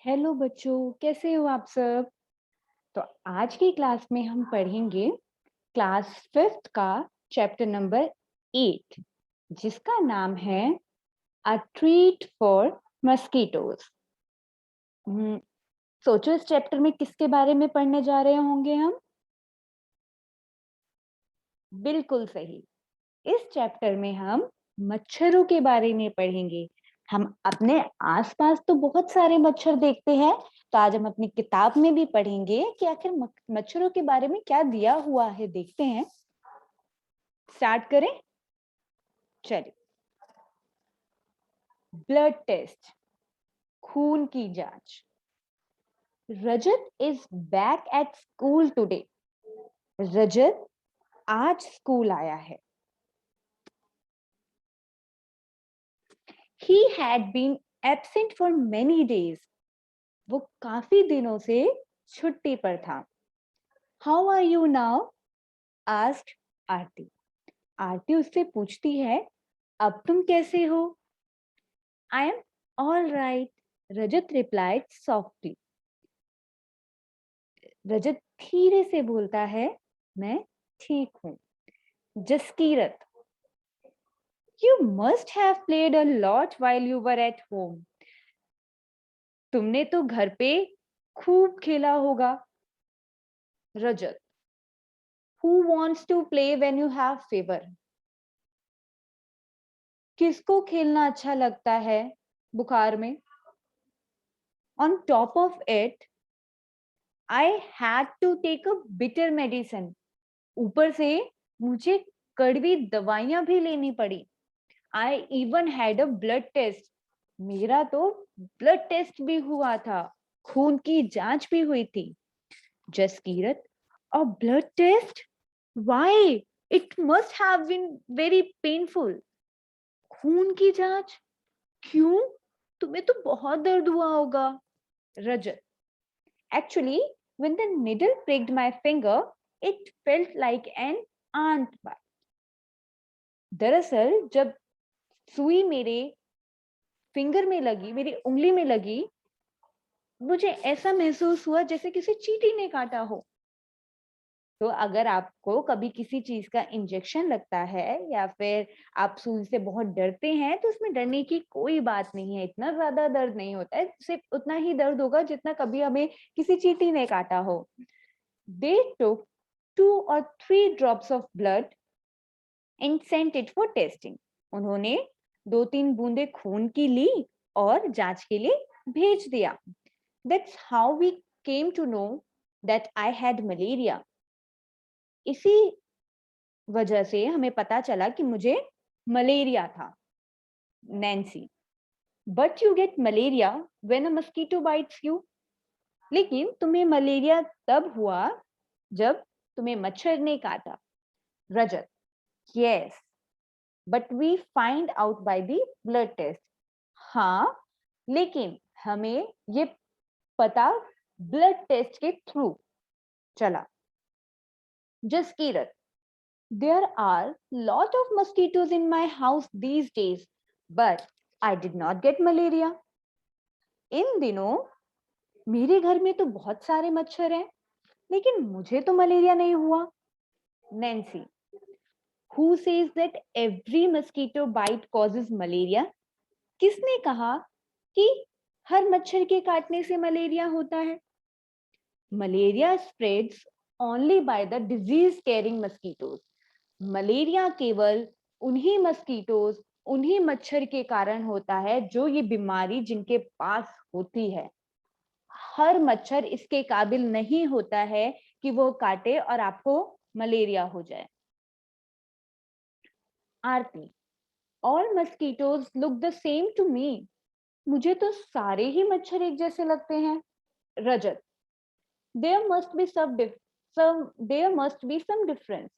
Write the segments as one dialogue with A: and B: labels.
A: Hello बच्चों, कैसे हो आप सब? तो आज की क्लास में हम पढ़ेंगे क्लास फिफ्थ का चैप्टर नंबर 8 जिसका नाम है अ ट्रीट फॉर मस्कीटोज। सोचो इस चैप्टर में किसके बारे में पढ़ने जा रहे होंगे हम? बिल्कुल सही। इस चैप्टर में हम मच्छरों के बारे में पढ़ेंगे। हम अपने आसपास तो बहुत सारे मच्छर देखते हैं, तो आज हम अपनी किताब में भी पढ़ेंगे कि आखिर मच्छरों के बारे में क्या दिया हुआ है। देखते हैं, स्टार्ट करें। चलिए, ब्लड टेस्ट, खून की जांच। Rajat is back at school today. Rajat आज स्कूल आया है। He had been absent for many days. वो काफी दिनों से छुट्टी पर था। How are you now? Asked Aarti. Aarti उससे पूछती है, अब तुम कैसे हो? I am all right, Rajat replied softly. Rajat धीरे से बोलता है, मैं ठीक हूं। Jaskirat, you must have played a lot while you were at home. तुमने तो घर पे खूब खेला होगा। Rajat, who wants to play when you have fever? किसको खेलना अच्छा लगता है बुखार में? On top of it, I had to take a bitter medicine. ऊपर से मुझे कड़वी दवाइयां भी लेनी पड़ी। I even had a blood test. मेरा तो ब्लड टेस्ट भी हुआ था, खून की जांच भी हुई थी। Jaskirat, a blood test? Why? It must have been very painful. खून की जांच? क्यों? तुम्हें तो बहुत दर्द हुआ होगा। रजत, actually, when the needle pricked my finger, it felt like an ant bite. दरअसल जब सुई मेरे फिंगर में लगी, मेरी उंगली में लगी, मुझे ऐसा महसूस हुआ जैसे किसी चींटी ने काटा हो। तो अगर आपको कभी किसी चीज का इंजेक्शन लगता है या फिर आप सुई से बहुत डरते हैं, तो उसमें डरने की कोई बात नहीं है। इतना ज्यादा दर्द नहीं होता है, सिर्फ उतना ही दर्द होगा जितना कभी हमें किसी चींटी ने काटा हो। They took 2 or 3 drops of blood and sent it for testing. उन्होंने 2-3 बूंदे खून की ली और जांच के लिए भेज दिया। That's how we came to know that I had malaria. इसी वजह से हमें पता चला कि मुझे मलेरिया था। Nancy, but you get malaria when a mosquito bites you. लेकिन तुम्हें मलेरिया तब हुआ जब तुम्हें मच्छर ने काटा। रजत, yes, but we find out by the blood test. हाँ, लेकिन हमें ये पता ब्लड टेस्ट के थ्रू चला। Jaskirat, there are lot of mosquitoes in my house these days, but I did not get malaria. इन दिनों मेरे घर में तो बहुत सारे मच्छर हैं, लेकिन मुझे तो मलेरिया नहीं हुआ। Nancy, who says that every mosquito bite causes malaria? किसने कहा कि हर मच्छर के काटने से मलेरिया होता है? Malaria spreads only by the disease carrying mosquitoes. Malaria केवल उन्हीं मस्कीटोज, उन्हीं मच्छर के कारण होता है जो ये बीमारी जिनके पास होती है। हर मच्छर इसके काबिल नहीं होता है कि वो काटे और आपको मलेरिया हो जाए। Aarti, all mosquitoes look the same to me. मुझे तो सारे ही मच्छर एक जैसे लगते हैं। Rajat, there must be there must be some difference.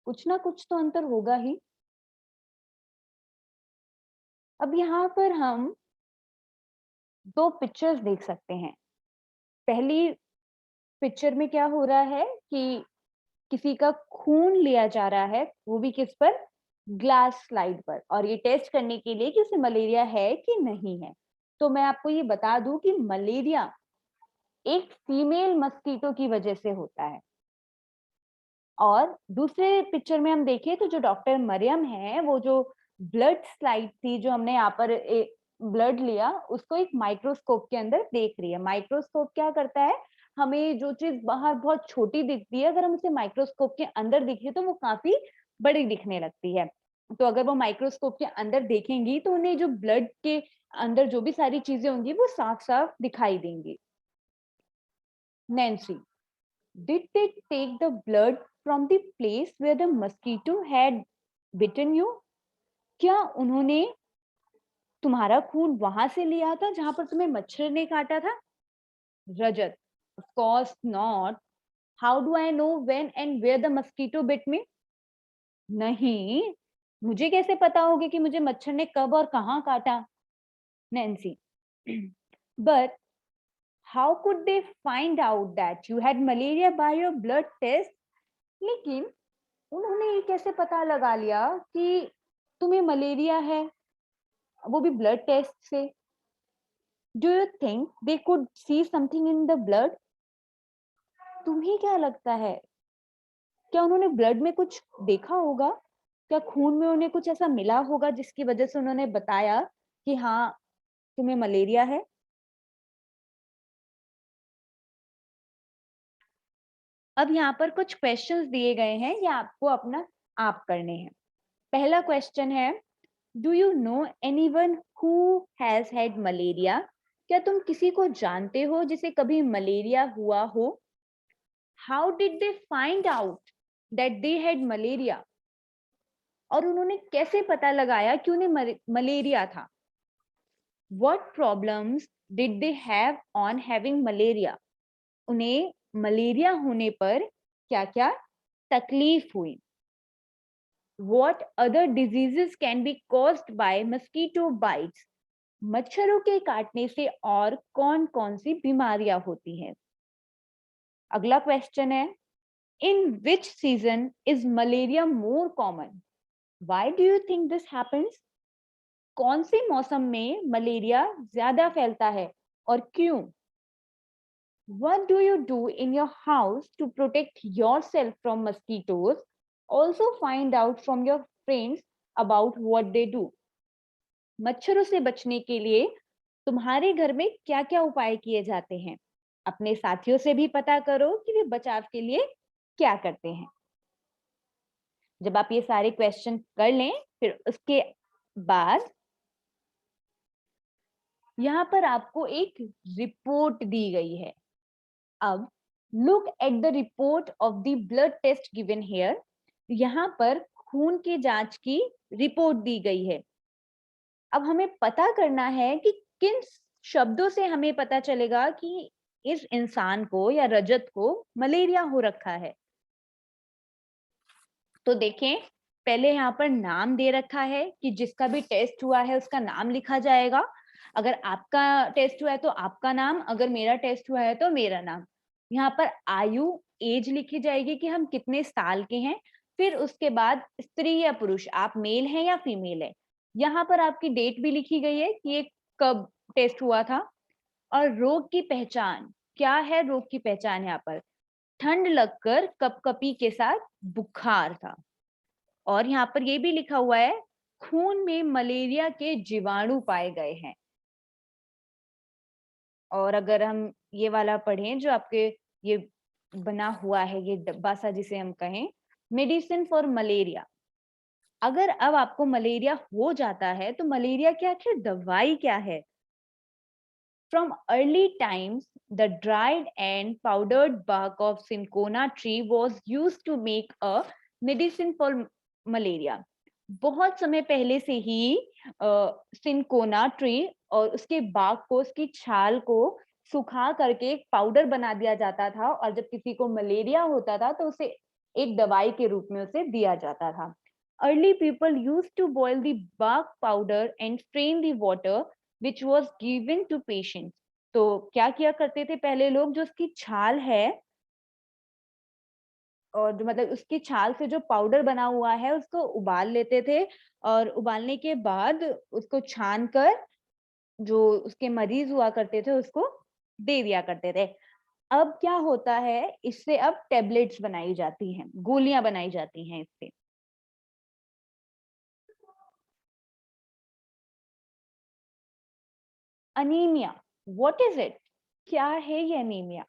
A: कुछ ना कुछ तो अंतर होगा ही। अब यहाँ पर हम दो पिक्चर्स देख सकते हैं। पहली पिक्चर में क्या हो रहा है कि किसी का खून लिया जा रहा है, वो भी किस पर? ग्लास स्लाइड पर, और ये टेस्ट करने के लिए कि उसे मलेरिया है कि नहीं है। तो मैं आपको ये बता दूं कि मलेरिया एक फीमेल मस्कीटो की वजह से होता है। और दूसरे पिक्चर में हम देखें तो जो डॉक्टर मरियम है, वो जो ब्लड स्लाइड थी जो हमने यहाँ पर ब्लड लिया, उसको एक माइक्रोस्कोप के अंदर देख रही है। माइक्रोस्कोप क्या करता है, हमें जो चीज बाहर बहुत छोटी दिखती है, अगर हम उसे माइक्रोस्कोप के अंदर देखें तो वो काफी बड़ी दिखने लगती है। तो अगर वो माइक्रोस्कोप के अंदर देखेंगी तो उन्हें जो ब्लड के अंदर जो भी सारी चीजें होंगी वो साफ साफ दिखाई देंगी। Nancy, did they take the blood from the place where the mosquito had bitten you? क्या उन्होंने तुम्हारा खून वहां से लिया था जहां पर तुम्हें मच्छर ने काटा था? रजत, of course not. How do I know when and where the mosquito bit me? नहीं, मुझे कैसे पता होगा कि मुझे मच्छर ने कब और कहाँ काटा? Nancy, but how could they find out that you had malaria by your blood test? लेकिन उन्होंने ये कैसे पता लगा लिया कि तुम्हें मलेरिया है, वो भी ब्लड टेस्ट से? Do you think they could see something in the blood? तुम्हें क्या लगता है, क्या उन्होंने ब्लड में कुछ देखा होगा? क्या खून में उन्हें कुछ ऐसा मिला होगा जिसकी वजह से उन्होंने बताया कि हाँ, तुम्हें मलेरिया है? अब यहाँ पर कुछ क्वेश्चंस दिए गए हैं, ये आपको अपना आप करने हैं। पहला क्वेश्चन है, do you know anyone who has had malaria? क्या तुम किसी को जानते हो जिसे कभी मलेरिया हुआ हो? How did they find out that they had malaria? और उन्होंने कैसे पता लगाया कि उन्हें मलेरिया था? What problems did they have on having malaria? उन्हें मलेरिया होने पर क्या क्या तकलीफ हुई? What other diseases can be caused by mosquito bites? मच्छरों के काटने से और कौन कौन सी बीमारियां होती हैं? अगला क्वेश्चन है, in which season is malaria more common? Why do you think this happens? कौन से मौसम में मलेरिया ज्यादा फैलता है और क्यों? What do you do in your house to protect yourself from mosquitoes? Also find out from your friends about what they do. मच्छरों से बचने के लिए तुम्हारे घर में क्या-क्या उपाय किए जाते हैं? अपने साथियों से भी पता करो कि वे बचाव के लिए क्या करते हैं। जब आप ये सारे क्वेश्चन कर लें, फिर उसके बाद यहाँ पर आपको एक रिपोर्ट दी गई है। अब look at the report of the blood test given here. यहाँ पर खून की जांच की रिपोर्ट दी गई है। अब हमें पता करना है कि किन शब्दों से हमें पता चलेगा कि इस इंसान को या रजत को मलेरिया हो रखा है। तो देखें, पहले यहाँ पर नाम दे रखा है कि जिसका भी टेस्ट हुआ है उसका नाम लिखा जाएगा। अगर आपका टेस्ट हुआ है तो आपका नाम, अगर मेरा टेस्ट हुआ है तो मेरा नाम। यहाँ पर आयु, एज लिखी जाएगी कि हम कितने साल के हैं। फिर उसके बाद स्त्री या पुरुष, आप मेल हैं या फीमेल है। यहाँ पर आपकी डेट भी लिखी गई है कि ये कब टेस्ट हुआ था। और रोग की पहचान, क्या है रोग की पहचान? यहाँ पर ठंड लगकर कपकपी के साथ बुखार था। और यहाँ पर ये भी लिखा हुआ है, खून में मलेरिया के जीवाणु पाए गए हैं। और अगर हम ये वाला पढ़ें जो आपके ये बना हुआ है, ये डब्बा सा जिसे हम कहें, मेडिसिन फॉर मलेरिया। अगर अब आपको मलेरिया हो जाता है तो मलेरिया की आखिर दवाई क्या है? From early times, the dried and powdered bark of cinchona tree was used to make a medicine for malaria. बहुत समय पहले से ही सिंकोना ट्री और उसके bark को, उसकी छाल को सुखा करके एक पाउडर बना दिया जाता था, और जब किसी को मलेरिया होता था तो उसे एक दवाई के रूप में उसे दिया जाता था। Early people used to boil the bark powder and strain the water which was given to patients. तो क्या किया करते थे पहले लोग, जो उसकी छाल है और जो मतलब उसकी छाल से जो पाउडर बना हुआ है उसको उबाल लेते थे, और उबालने के बाद उसको छान कर जो उसके मरीज हुआ करते थे उसको दे दिया करते थे। अब क्या होता है, इससे अब टेबलेट्स बनाई जाती हैं, गोलियां बनाई जाती हैं इससे। Anaemia, what is it? क्या है ये अनीमिया?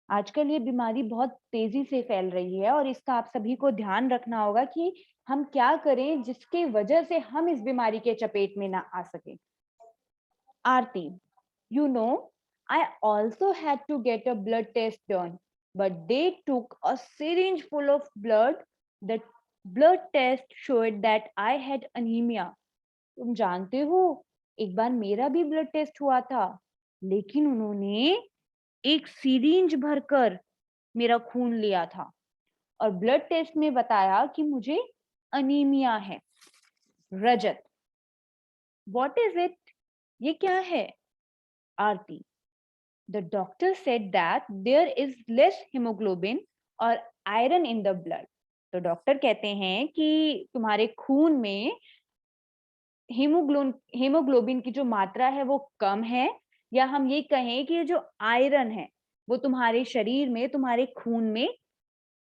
A: आजकल ये बीमारी बहुत तेजी से फैल रही है और इसका आप सभी को ध्यान रखना होगा कि हम क्या करें जिसकी वजह से हम इस बीमारी के चपेट में ना आ सके। आरती, you know, I also had to get a blood test done, but they took a syringe full of blood. The blood test showed that I had anemia. तुम जानते हो, एक बार मेरा भी ब्लड टेस्ट हुआ था, लेकिन उन्होंने एक सीरिंज भरकर मेरा खून लिया था और ब्लड टेस्ट में बताया कि मुझे अनीमिया है। रजत, व्हाट इज इट? ये क्या है? आरती, the doctor said that there is less hemoglobin or iron in the blood. तो डॉक्टर कहते हैं कि तुम्हारे खून में हीमोग्लोबिन की जो मात्रा है वो कम है, या हम ये कहें कि जो आयरन है वो तुम्हारे शरीर में, तुम्हारे खून में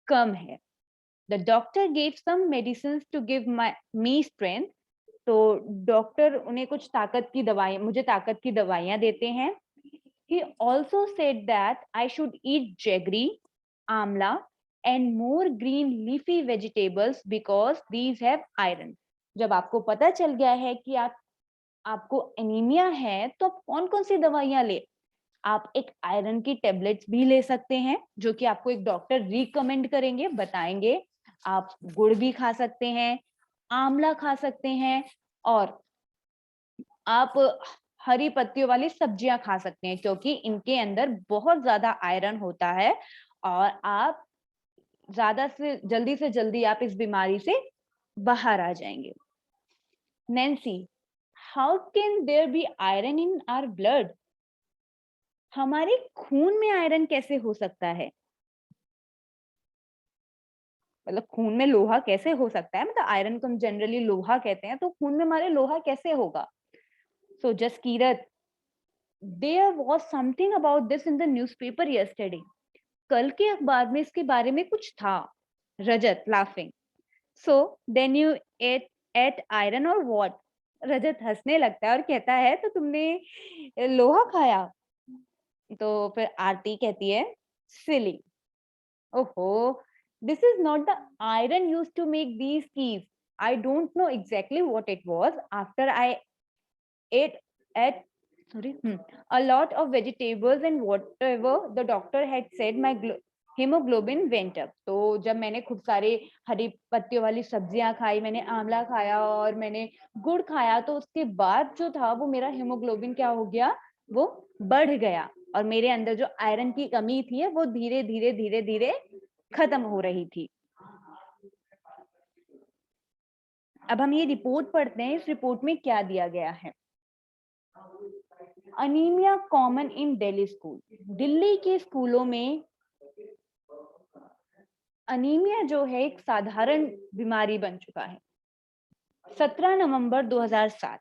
A: कम है। The doctor gave some medicine to give me strength. तो डॉक्टर उन्हें कुछ ताकत की दवाई, मुझे ताकत की दवाइयां देते हैं। He also said that I should eat jaggery, amla, and more green leafy vegetables because these have iron. जब आपको पता चल गया है कि आपको एनीमिया है, तो आप कौन-कौन सी दवाइयां ले? आप एक आयरन की टेबलेट्स भी ले सकते हैं, जो कि आपको एक डॉक्टर रिकमेंड करेंगे, बताएंगे। आप गुड़ भी खा सकते हैं, आंवला खा सकते हैं और आप हरी पत्तियों वाली सब्जियां खा सकते हैं, क्योंकि इनके अंदर बहुत ज्यादा आयरन होता है और आप ज्यादा से जल्दी आप इस बीमारी से बाहर आ जाएंगे। Nancy, how can there be iron in our blood? हमारे खून में आयरन कैसे हो सकता है? मतलब खून में लोहा कैसे हो सकता है? मतलब आयरन को हम जनरली लोहा कहते हैं, तो खून में हमारे लोहा कैसे होगा? सो Jaskirat, there was something about this in the newspaper yesterday. कल के अखबार में इसके बारे में कुछ था। रजत, laughing. So then you ate iron or what? रजत हंसने लगता है और कहता है, तो तुमने लोहा खाया? तो फिर आरती कहती है, silly. ओहो, this is not the iron used to make these keys. I don't know exactly what it was. After I ate at a lot of vegetables and whatever the doctor had said, my hemoglobin went up. तो जब मैंने खूब सारे हरी पत्तियों वाली सब्जियां खाई, मैंने आंवला खाया और मैंने गुड़ खाया, तो उसके बाद जो था वो मेरा हेमोग्लोबिन क्या हो गया, वो बढ़ गया और मेरे अंदर जो आयरन की कमी थी वो धीरे धीरे खत्म हो रही थी। अब हम ये रिपोर्ट पढ़ते हैं, इस रिपोर्ट में क्या दिया गया है। Anaemia common in Delhi school. Delhi के स्कूलों में अनीमिया जो है एक साधारण बीमारी बन चुका है। 17 नवंबर 2007,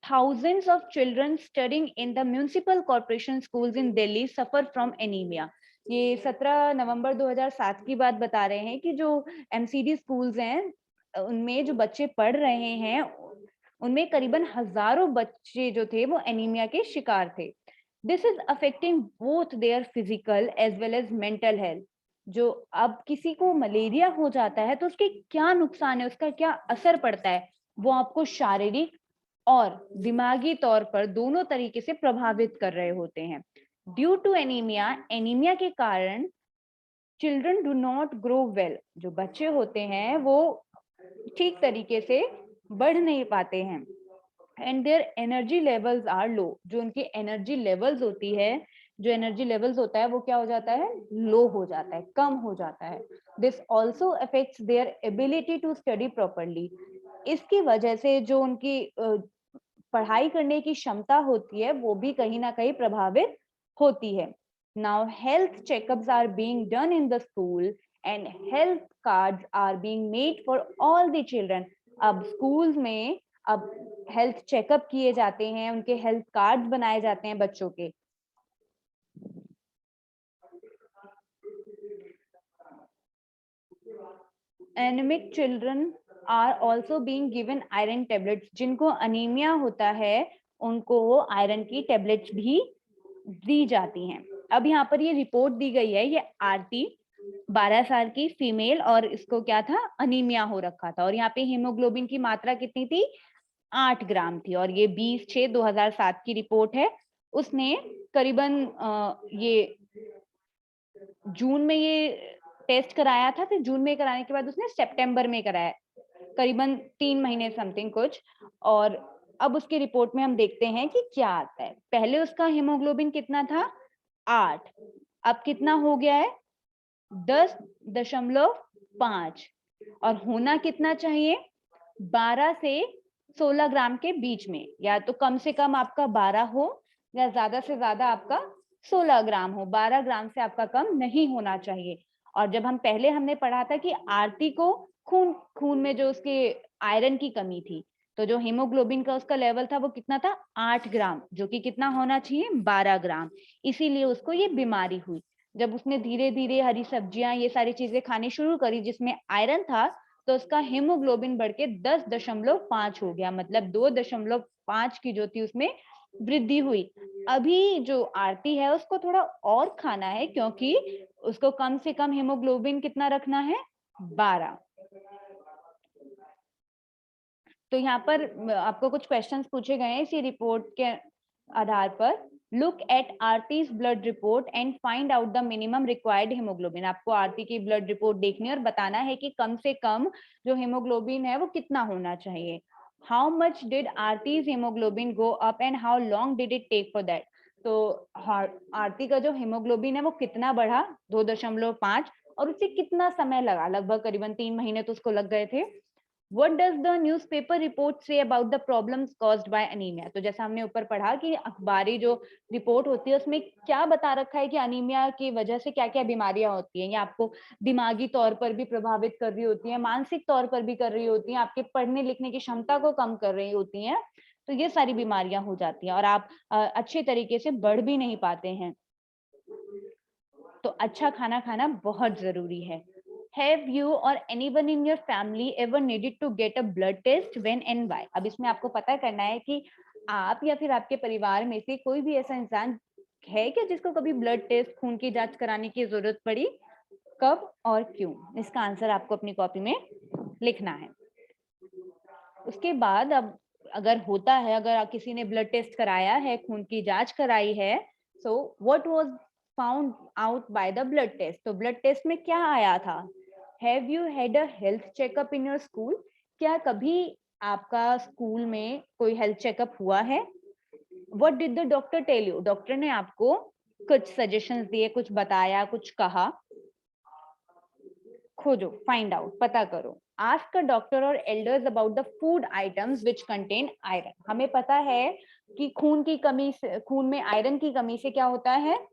A: thousands of children studying in the municipal corporation schools in Delhi suffer from anemia. ये 17 नवंबर 2007 की बात बता रहे हैं कि जो एमसीडी स्कूल्स हैं उनमें जो बच्चे पढ़ रहे हैं उनमें करीबन हजारों बच्चे जो थे वो एनीमिया के शिकार थे। This is affecting both their physical as well as mental health. जो अब किसी को मलेरिया हो जाता है तो उसके क्या नुकसान है, उसका क्या असर पड़ता है, वो आपको शारीरिक और दिमागी तौर पर दोनों तरीके से प्रभावित कर रहे होते हैं। ड्यू टू एनीमिया, एनीमिया के कारण children do not grow well. जो बच्चे होते हैं वो ठीक तरीके से बढ़ नहीं पाते हैं। And their energy levels are low. जो उनकी एनर्जी लेवल्स होती है, जो एनर्जी लेवल्स होता है वो क्या हो जाता है, लो हो जाता है, कम हो जाता है। This also affects their ability to study properly. इसकी वजह से जो उनकी पढ़ाई करने की क्षमता होती है वो भी कहीं ना कहीं प्रभावित होती है। Now health checkups are being done in the school and health cards are being made for all the children. अब स्कूल्स में अब हेल्थ चेकअप किए जाते हैं, उनके हेल्थ कार्ड बनाए जाते हैं बच्चों के। Anaemic children are also being given iron tablets. जिनको अनीमिया होता है उनको आयरन की टेबलेट्स भी दी जाती हैं। अब यहाँ पर ये रिपोर्ट दी गई है, ये आरती 12 साल की फीमेल, और इसको क्या था, अनीमिया हो रखा था, और यहाँ पे हीमोग्लोबिन की मात्रा कितनी थी, 8 ग्राम थी, और ये 20/6/2007 की रिपोर्ट है। उसने करीबन ये जून में ये टेस्ट कराया था, फिर जून में कराने के बाद उसने सितंबर में कराया, करीबन 3 महीने समथिंग कुछ। और अब उसकी रिपोर्ट में हम देखते हैं कि क्या आता है। पहले उसका हीमोग्लोबिन कितना था, 8, अब कितना हो गया है, 10.5, और होना कितना चाहिए, 12 से 16 ग्राम के बीच में, या तो कम से कम आपका 12 हो या ज्यादा से ज्यादा आपका 16 ग्राम हो, 12 ग्राम से आपका कम नहीं होना चाहिए। और जब हमने पढ़ा था कि आरती को खून में जो उसके आयरन की कमी थी, तो जो हीमोग्लोबिन का उसका लेवल था वो कितना था, 8 ग्राम, जो कि कितना होना चाहिए, 12 ग्राम। इसीलिए उसको ये बीमारी हुई। जब उसने धीरे धीरे हरी सब्जियां ये सारी चीजें खानी शुरू करी जिसमें आयरन था, तो उसका हीमोग्लोबिन बढ़ के 10.5 हो गया, मतलब 2.5 की जो थी उसमें वृद्धि हुई। अभी जो आरती है उसको थोड़ा और खाना है, क्योंकि उसको कम से कम हीमोग्लोबिन कितना रखना है, 12। तो यहाँ पर आपको कुछ क्वेश्चंस पूछे गए हैं इसी रिपोर्ट के आधार पर। Look at Aarti's blood report and find out the minimum required haemoglobin. आपको आरती की ब्लड रिपोर्ट देखनी है और बताना है कि कम से कम जो हीमोग्लोबिन है वो कितना होना चाहिए। How much did Aarti's haemoglobin go up and how long did it take for that. तो आरती का जो हीमोग्लोबिन है वो कितना बढ़ा, 2.5, और उसे कितना समय लगा, लगभग करीबन 3 महीने तो उसको लग गए थे। What does the newspaper report say about the problems caused by anemia? तो जैसा हमने ऊपर पढ़ा कि अखबारी जो रिपोर्ट होती है उसमें क्या बता रखा है कि अनीमिया की वजह से क्या क्या बीमारियां होती हैं। ये आपको दिमागी तौर पर भी प्रभावित कर रही होती है, मानसिक तौर पर भी कर रही होती हैं, आपके पढ़ने लिखने की क्षमता को कम कर रही होती हैं। तो ये सारी बीमारियां हो जाती हैं और आप अच्छे तरीके से बढ़ भी नहीं पाते हैं। तो अच्छा खाना खाना बहुत जरूरी है। Have you or anyone in your family ever needed to get a blood test? When and why? अब इसमें आपको पता करना है कि आप या फिर आपके परिवार में से कोई भी ऐसा इंसान है क्या जिसको कभी ब्लड टेस्ट, खून की जांच कराने की जरूरत पड़ी, कब और क्यों। इसका आंसर आपको अपनी कॉपी में लिखना है। उसके बाद अब अगर होता है, अगर किसी ने ब्लड टेस्ट कराया है, खून की जांच कराई है, so what was found out by the blood test. तो ब्लड टेस्ट में क्या आया था। Have you had a health checkup in your school. क्या कभी आपका स्कूल में कोई हेल्थ चेकअप हुआ है। What did the doctor tell you. Doctor ने आपको कुछ सजेशंस दिए, कुछ बताया, कुछ कहा। खोजो, फाइंड आउट, पता करो। आस्क अ डॉक्टर और elders about the food items which contain iron. हमें पता है कि खून की कमी से, खून में आयरन की कमी से क्या होता है,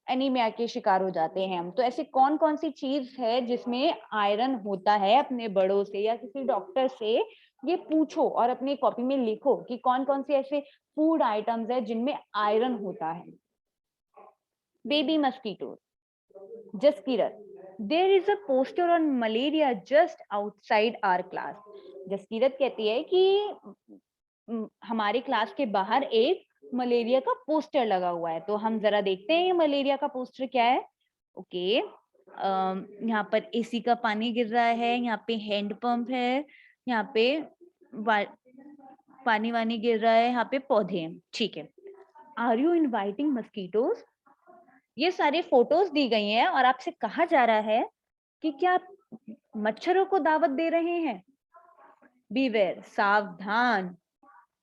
A: एनीमिया के शिकार हो जाते हैं हम। तो ऐसे कौन कौन सी चीज है जिसमें आयरन होता है, अपने बड़ों से या किसी डॉक्टर से ये पूछो और अपनी कॉपी में लिखो कि कौन कौन से ऐसे फूड आइटम्स है जिनमें आयरन होता है। Baby mosquito. Jaskirat, there is a poster on malaria just outside our class. Jaskirat कहती है कि हमारे क्लास के बाहर एक मलेरिया का पोस्टर लगा हुआ है। तो हम जरा देखते हैं ये मलेरिया का पोस्टर क्या है। ओके, यहाँ पर एसी का पानी गिर रहा है, यहाँ पे हैंड पंप है, यहाँ पे पानी वानी गिर रहा है, यहाँ पे पौधे हैं। ठीक है। Are you inviting mosquitoes. ये सारे फोटोज दी गई हैं और आपसे कहा जा रहा है कि क्या आप मच्छरों को दावत दे रहे हैं। बीवेयर, सावधान।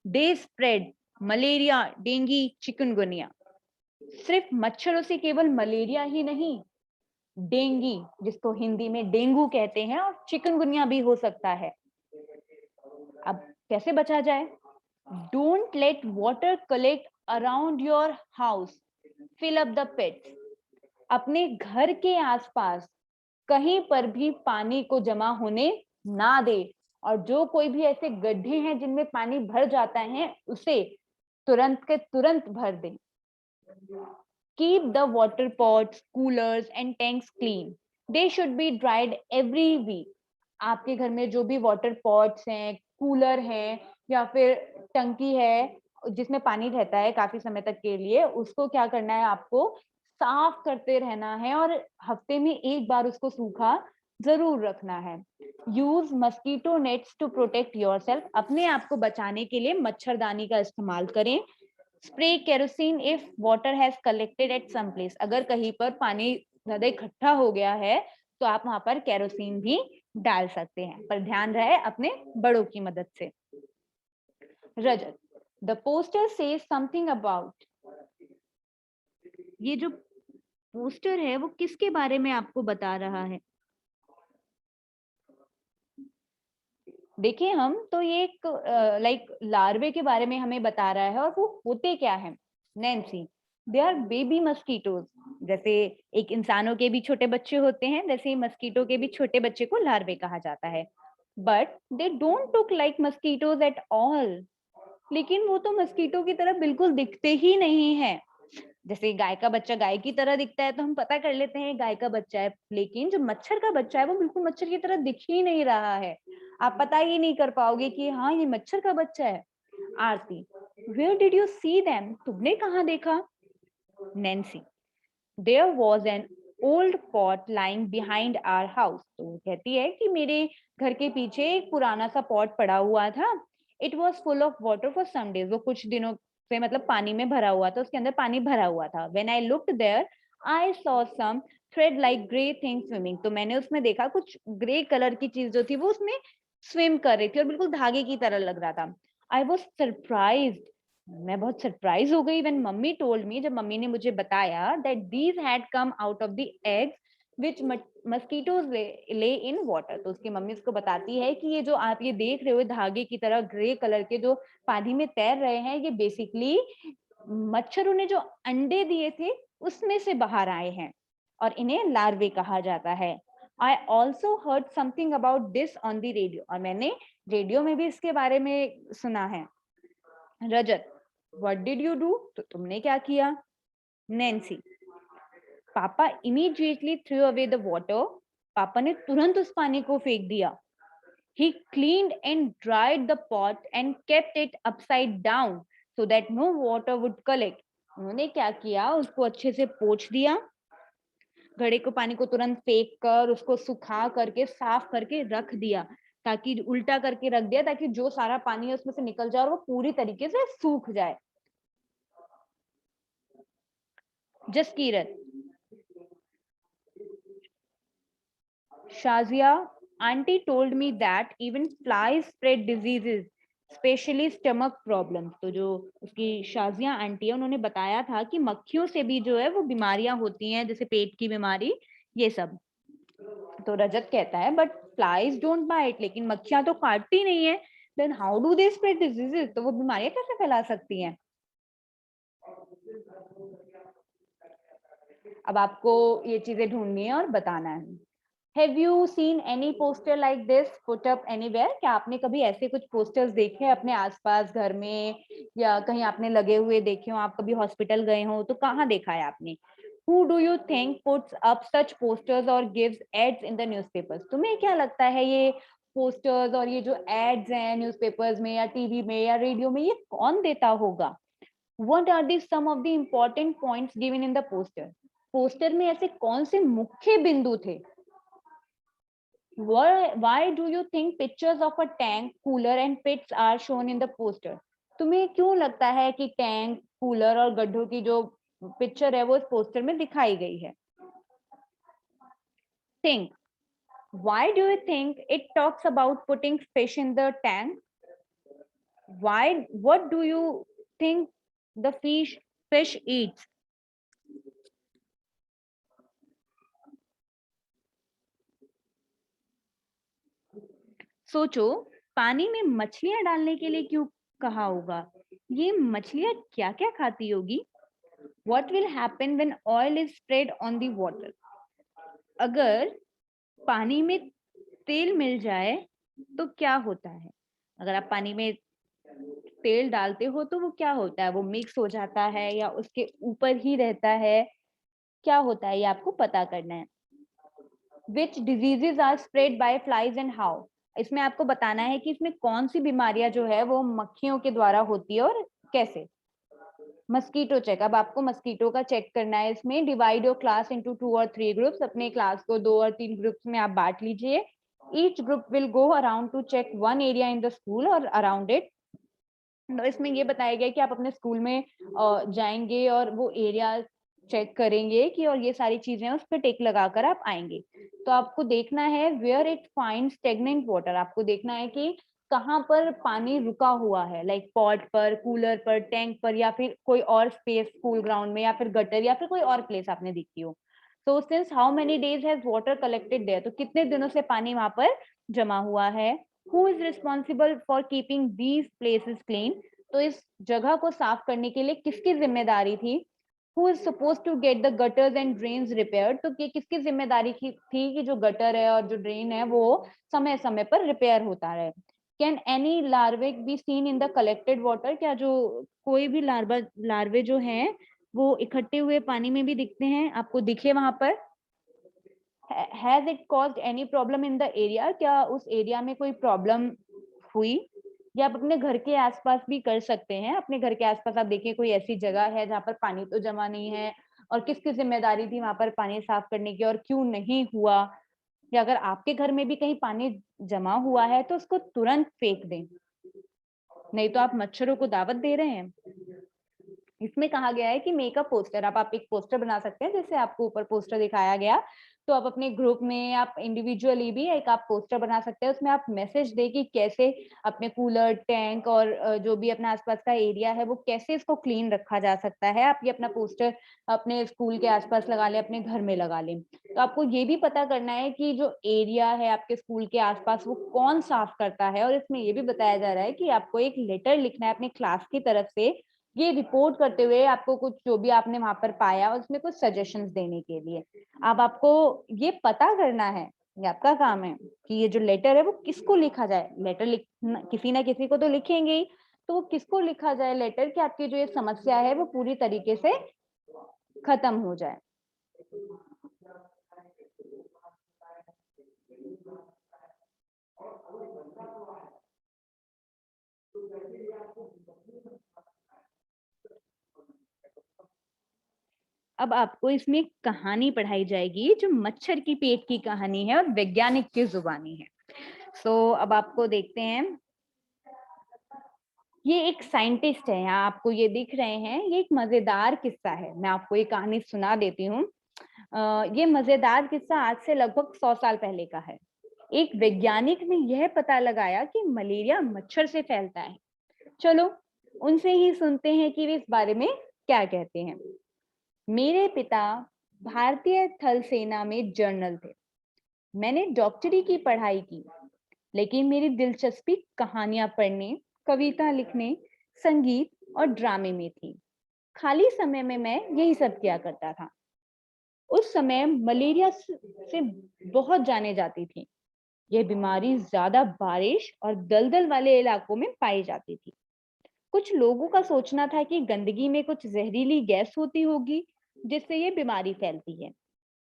A: They spread malaria, dengue, chikungunya. सिर्फ मच्छरों से केवल मलेरिया ही नहीं, डेंगू, जिसको हिंदी में डेंगू कहते हैं, और चिकनगुनिया भी हो सकता है। अब कैसे बचा जाए। Don't let water collect around your house, fill up the pits. अपने घर के आसपास कहीं पर भी पानी को जमा होने ना दे। और जो कोई भी ऐसे गड्ढे हैं जिनमें पानी भर जाता है, उसे तुरंत के तुरंत भर दें। Keep the water pots, coolers and tanks clean. They should be dried every week. आपके घर में जो भी वाटर पॉट्स हैं, कूलर हैं या फिर टंकी है जिसमें पानी रहता है काफी समय तक के लिए, उसको क्या करना है, आपको साफ करते रहना है और हफ्ते में एक बार उसको सूखा जरूर रखना है। Use mosquito nets to protect yourself. अपने आप को बचाने के लिए मच्छरदानी का इस्तेमाल करें। Spray kerosene if water has collected at some place. अगर कहीं पर पानी ज्यादा इकट्ठा हो गया है तो आप वहां पर केरोसिन भी डाल सकते हैं, पर ध्यान रहे अपने बड़ों की मदद से। Rajat, the poster says something about. ये जो पोस्टर है वो किसके बारे में आपको बता रहा है? देखिए हम तो ये एक लाइक लार्वे के बारे में हमें बता रहा है, और वो होते क्या है Nancy, they are baby mosquitoes. जैसे एक इंसानों के भी छोटे बच्चे होते हैं, वैसे ही मस्कीटो के भी छोटे बच्चे को लार्वे कहा जाता है। But they don't look like mosquitoes at all. लेकिन वो तो मस्कीटो की तरह बिल्कुल दिखते ही नहीं है। जैसे गाय का बच्चा गाय की तरह दिखता है तो हम पता कर लेते हैं गाय का बच्चा है, लेकिन जो मच्छर का बच्चा है वो बिल्कुल मच्छर की तरह दिख ही नहीं रहा है। आप पता ही नहीं कर पाओगे कि हाँ ये मच्छर का बच्चा है। Aarti, where did you see them? तुमने कहाँ देखा? Nancy, there was an old pot lying behind our house. तो वो कहती है कि मेरे घर के पीछे एक पुराना सा पॉट पड़ा हुआ था। It was full of water for some days. वो कुछ दिनों से मतलब पानी में भरा हुआ था, उसके अंदर पानी भरा हुआ था। When I looked there I saw some thread like grey thing swimming. तो मैंने उसमें देखा कुछ ग्रे कलर की चीज जो थी वो उसमें स्विम कर रही थी और बिल्कुल धागे की तरह लग रहा था। I was surprised. मैं बहुत सरप्राइज हो गई व्हेन मम्मी टोल्ड मी, जब मम्मी ने मुझे बताया that these had come out of the eggs which mosquitoes ले इन वाटर। तो उसकी मम्मी उसको बताती है कि ये जो आप ये देख रहे हो धागे की तरह ग्रे कलर के जो पानी में तैर रहे हैं, ये बेसिकली मच्छरों ने जो अंडे दिए थे उसमें से बाहर आए हैं और इन्हें लार्वे कहा जाता है। I also heard something about this on the radio. और मैंने रेडियो में भी इसके बारे में सुना है। रजत, व्हाट डिड यू डू? तो तुमने क्या किया? नैन्सी, पापा immediately through away the water. पापा ने तुरंत उस पानी को फेंक दिया। He cleaned and dried the pot and kept it upside down so that no water would collect. उन्होंने क्या किया, उसको अच्छे से पोंछ दिया, घड़े को पानी को तुरंत फेंक कर उसको सुखा करके साफ करके रख दिया, ताकि उल्टा करके रख दिया ताकि जो सारा पानी है उसमें से निकल जाए और वो पूरी तरीके से सूख जाए। Jaskirat, Shazia, auntie told me that even flies spread diseases, specially stomach problems. तो जो उसकी शाजिया आंटी है उन्होंने बताया था कि मक्खियों से भी जो है वो बीमारियां होती हैं, जैसे पेट की बीमारी, ये सब। तो रजत कहता है बट फ्लाइज डोंट बाइट, लेकिन मक्खियां तो काटती नहीं है। Then how do they spread diseases? तो वो बीमारियां कैसे फैला सकती हैं? अब आपको ये चीजें ढूंढनी है और बताना है। Have you seen any poster like this put up anywhere? क्या आपने कभी ऐसे कुछ पोस्टर्स देखे अपने आसपास घर में, या कहीं आपने लगे हुए देखे हो? आप कभी हॉस्पिटल गए हो तो कहाँ देखा है आपने? Who do you think puts up such posters or gives ads in the newspapers? तुम्हें क्या लगता है ये पोस्टर्स और ये जो एड्स हैं न्यूज़पेपर्स में या टीवी में या रेडियो में, ये कौन देता होगा? What are the some of the important points given in the poster? Poster में ऐसे कौन से मुख्य बिंदु थे? Why do you think pictures of a tank, cooler and pits are shown in the poster? तुम्हें क्यों लगता है कि टैंक, कूलर और गड्ढों की जो पिक्चर है वो इस पोस्टर में दिखाई गई है? Think. Why do you think it talks about putting fish in the tank? Why? What do you think the fish eats? सोचो, पानी में मछलियां डालने के लिए क्यों कहा होगा? ये मछलियां क्या क्या खाती होगी? What will happen when oil is spread on the water? अगर पानी में तेल मिल जाए तो क्या होता है? अगर आप पानी में तेल डालते हो तो वो क्या होता है? वो मिक्स हो जाता है या उसके ऊपर ही रहता है? क्या होता है ये आपको पता करना है। Which diseases are spread by flies and how? इसमें आपको बताना है कि इसमें कौन सी बीमारियां जो है वो मक्खियों के द्वारा होती है और कैसे। मस्कीटो चेक, अब आपको मस्कीटो का चेक करना है। इसमें डिवाइड योर क्लास इनटू 2 और 3 ग्रुप्स, अपने क्लास को 2 और 3 ग्रुप्स में आप बांट लीजिए। Each group will go around to check one area in the school और अराउंड इट। तो इसमें ये बताया गया कि आप अपने स्कूल में जाएंगे और वो एरिया चेक करेंगे कि और ये सारी चीजें उस पर टिक लगाकर आप आएंगे। तो आपको देखना है where it find stagnant water, आपको देखना है कि कहाँ पर पानी रुका हुआ है, लाइक पॉट पर, कूलर पर, टैंक पर, या फिर कोई और स्पेस स्कूल ग्राउंड में, या फिर गटर, या फिर कोई और प्लेस आपने देखी हो। तो since how many days has water collected there, तो कितने दिनों से पानी वहां पर जमा हुआ है। Who is responsible for keeping these places clean, तो इस जगह को साफ करने के लिए किसकी जिम्मेदारी थी। Who is suppose to get the gutters and drains repair, तो ये किसकी जिम्मेदारी थी कि जो गटर है और जो ड्रेन है वो समय समय पर रिपेयर होता रहे। Can any larvae be seen in the collected water, क्या जो कोई भी लार्वे जो हैं वो इकट्ठे हुए पानी में भी दिखते हैं, आपको दिखे वहां पर। Has it caused any problem in the area, क्या उस एरिया में कोई प्रॉब्लम हुई। या आप अपने घर के आसपास भी कर सकते हैं। अपने घर के आसपास आप देखिए कोई ऐसी जगह है जहाँ पर पानी तो जमा नहीं है, और किसकी जिम्मेदारी थी वहां पर पानी साफ करने की और क्यों नहीं हुआ। या अगर आपके घर में भी कहीं पानी जमा हुआ है तो उसको तुरंत फेंक दें, नहीं तो आप मच्छरों को दावत दे रहे हैं। इसमें कहा गया है कि मेक अ पोस्टर, आप एक पोस्टर बना सकते हैं, जैसे आपको ऊपर पोस्टर दिखाया गया। तो आप अपने ग्रुप में, आप इंडिविजुअली भी एक आप पोस्टर बना सकते हैं। उसमें आप मैसेज दे कि कैसे अपने कूलर, टैंक और जो भी अपना आसपास का एरिया है वो कैसे इसको क्लीन रखा जा सकता है। आप ये अपना पोस्टर अपने स्कूल के आसपास लगा लें, अपने घर में लगा लें। तो आपको ये भी पता करना है कि जो एरिया है आपके स्कूल के आसपास वो कौन साफ करता है। और इसमें ये भी बताया जा रहा है कि आपको एक लेटर लिखना है अपने क्लास की तरफ से, ये रिपोर्ट करते हुए आपको कुछ जो भी आपने वहां पर पाया उसमें कुछ सजेशंस देने के लिए। अब आपको ये पता करना है, ये आपका काम है कि ये जो लेटर है वो किसको लिखा जाए। लेटर लिख किसी ना किसी को तो लिखेंगे ही, तो वो किसको लिखा जाए लेटर कि आपकी जो ये समस्या है वो पूरी तरीके से खत्म हो जाए। अब आपको इसमें कहानी पढ़ाई जाएगी जो मच्छर की पेट की कहानी है और वैज्ञानिक की जुबानी है। अब आपको देखते हैं, ये एक साइंटिस्ट है, यहाँ आपको ये दिख रहे हैं, ये एक मजेदार किस्सा है। मैं आपको ये कहानी सुना देती हूँ। ये मजेदार किस्सा आज से लगभग 100 साल पहले का है। एक वैज्ञानिक ने यह पता लगाया कि मलेरिया मच्छर से फैलता है। चलो उनसे ही सुनते हैं कि वे इस बारे में क्या कहते हैं। मेरे पिता भारतीय थल सेना में जनरल थे। मैंने डॉक्टरी की पढ़ाई की, लेकिन मेरी दिलचस्पी कहानियां पढ़ने, कविता लिखने, संगीत और ड्रामे में थी। खाली समय में मैं यही सब किया करता था। उस समय मलेरिया से बहुत जाने जाती थी। यह बीमारी ज्यादा बारिश और दलदल वाले इलाकों में पाई जाती थी। कुछ लोगों का सोचना था कि गंदगी में कुछ जहरीली गैस होती होगी जिससे ये बीमारी फैलती है।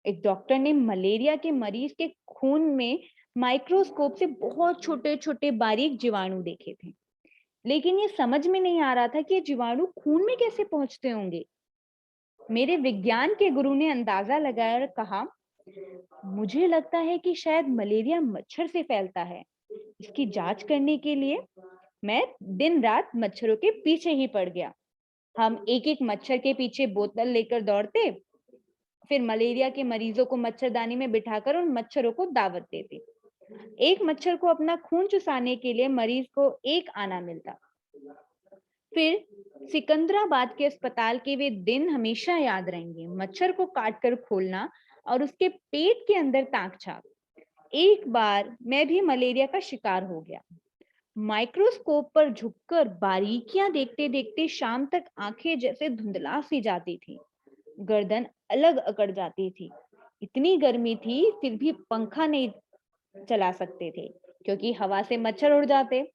A: एक डॉक्टर ने मलेरिया के मरीज के खून में माइक्रोस्कोप से बहुत छोटे छोटे बारीक जीवाणु देखे थे, लेकिन ये समझ में नहीं आ रहा था कि ये जीवाणु खून में कैसे पहुंचते होंगे। मेरे विज्ञान के गुरु ने अंदाजा लगाया और कहा, मुझे लगता है कि शायद मलेरिया मच्छर से फैलता है। इसकी जांच करने के लिए मैं दिन रात मच्छरों के पीछे ही पड़ गया। हम एक एक मच्छर के पीछे बोतल लेकर दौड़ते, फिर मलेरिया के मरीजों को मच्छरदानी में बिठाकर उन मच्छरों को दावत देते। एक मच्छर को अपना खून चुसाने के लिए मरीज को एक आना मिलता। फिर सिकंदराबाद के अस्पताल के वे दिन हमेशा याद रहेंगे। मच्छर को काट कर खोलना और उसके पेट के अंदर ताक झांक। एक बार मैं भी मलेरिया का शिकार हो गया। माइक्रोस्कोप पर झुककर बारीकियां देखते देखते शाम तक आंखें जैसे धुंधला सी जाती थी, गर्दन अलग अकड़ जाती थी। इतनी गर्मी थी फिर भी पंखा नहीं चला सकते थे, क्योंकि हवा से मच्छर उड़ जाते।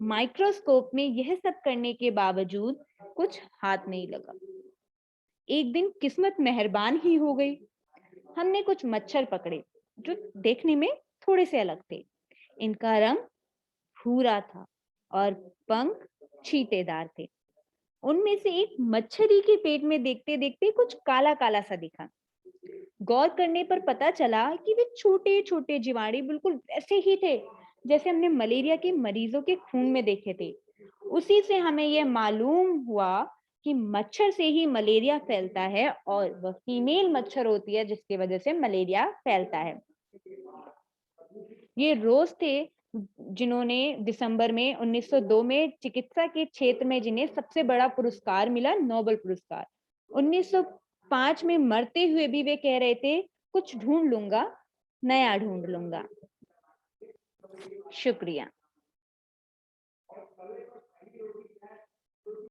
A: माइक्रोस्कोप में यह सब करने के बावजूद कुछ हाथ नहीं लगा। एक दिन किस्मत मेहरबान ही हो गई। हमने कुछ मच्छर पकड़े जो देखने में थोड़े से अलग थे। इनका रंग भूरा था और पंख छींटेदार थे। उनमें से एक मच्छरी के पेट में देखते देखते कुछ काला काला सा दिखा। गौर करने पर पता चला कि वे छोटे छोटे जीवाणु बिल्कुल वैसे ही थे जैसे हमने मलेरिया के मरीजों के खून में देखे थे। उसी से हमें यह मालूम हुआ कि मच्छर से ही मलेरिया फैलता है और वह फीमेल मच्छर होती है जिसकी वजह से मलेरिया फैलता है। ये रोज थे जिन्होंने दिसंबर में 1902 में चिकित्सा के क्षेत्र में जिन्हें सबसे बड़ा पुरस्कार मिला, नोबेल पुरस्कार। 1905 में मरते हुए भी वे कह रहे थे, कुछ ढूंढ लूंगा, नया ढूंढ लूंगा। शुक्रिया।